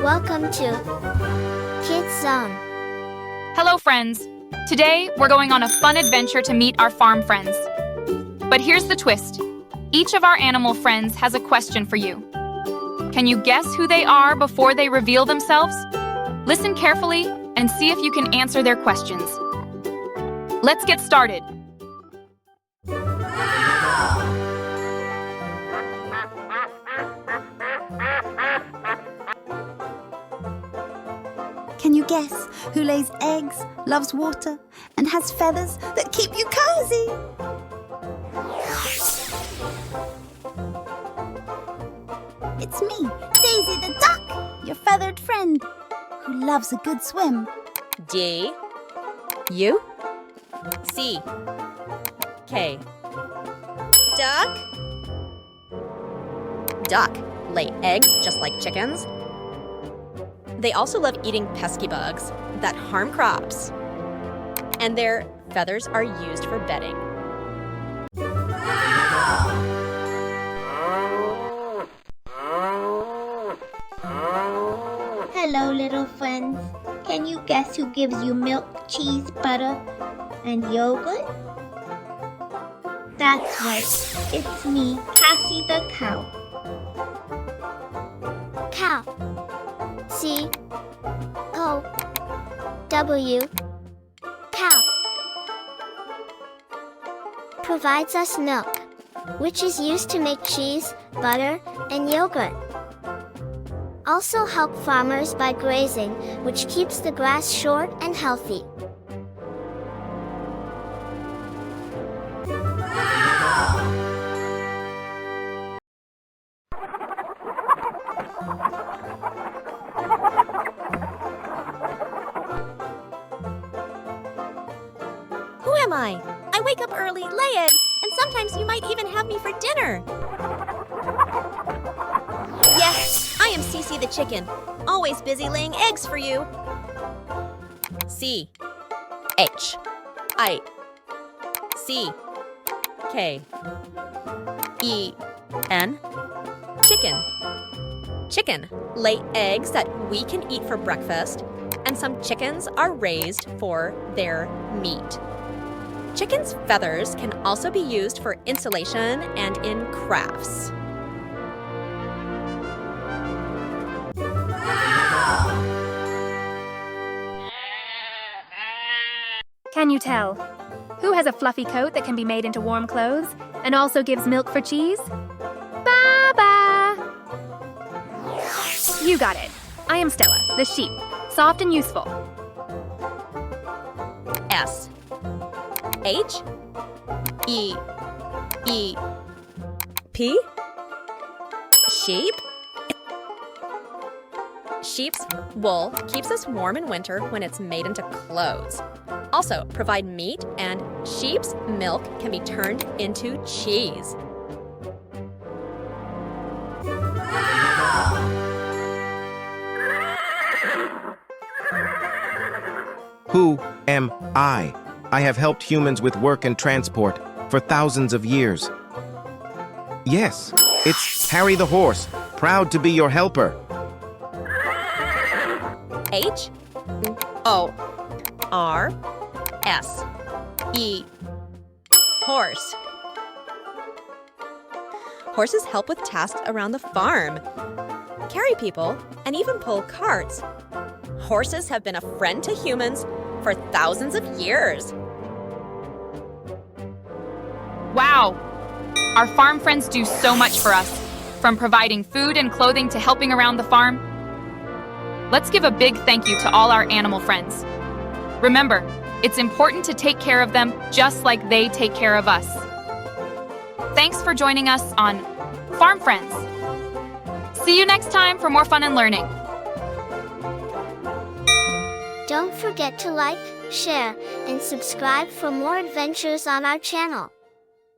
Welcome to Kids Zone. Hello, friends. Today, we're going on a fun adventure to meet our farm friends. But here's the twist. Each of our animal friends has a question for you. Can you guess who they are before they reveal themselves? Listen carefully and see if you can answer their questions. Let's get started. Can you guess who lays eggs, loves water, and has feathers that keep you cozy? It's me, Daisy the duck, your feathered friend, who loves a good swim. D U C K. Duck. Duck lay eggs just like chickens. They also love eating pesky bugs that harm crops. And their feathers are used for bedding. Hello, little friends. Can you guess who gives you milk, cheese, butter, and yogurt? That's right. It's me, Cassie the cow. Cow. C-O-W. Cow. Provides us milk, which is used to make cheese, butter, and yogurt. Also help farmers by grazing, which keeps the grass short and healthy. Who am I? I wake up early, lay eggs, and sometimes you might even have me for dinner. Yes, I am Cece the chicken, always busy laying eggs for you. C H I C K E N. Chicken. Chicken lay eggs that we can eat for breakfast, and some chickens are raised for their meat. Chickens' feathers can also be used for insulation and in crafts. Can you tell? Who has a fluffy coat that can be made into warm clothes and also gives milk for cheese? Baba! You got it. I am Stella, the sheep, soft and useful. S H E E P. Sheep. Sheep's wool keeps us warm in winter when it's made into clothes. Also provide meat, and sheep's milk can be turned into cheese. Who am I? I have helped humans with work and transport for thousands of years. Yes, it's Harry the horse, proud to be your helper. H O R S E. Horse. Horses help with tasks around the farm, carry people, and even pull carts. Horses have been a friend to humans for thousands of years. Wow! Our farm friends do so much for us, from providing food and clothing to helping around the farm. Let's give a big thank you to all our animal friends. Remember, it's important to take care of them just like they take care of us. Thanks for joining us on Farm Friends. See you next time for more fun and learning. Don't forget to like, share, and subscribe for more adventures on our channel.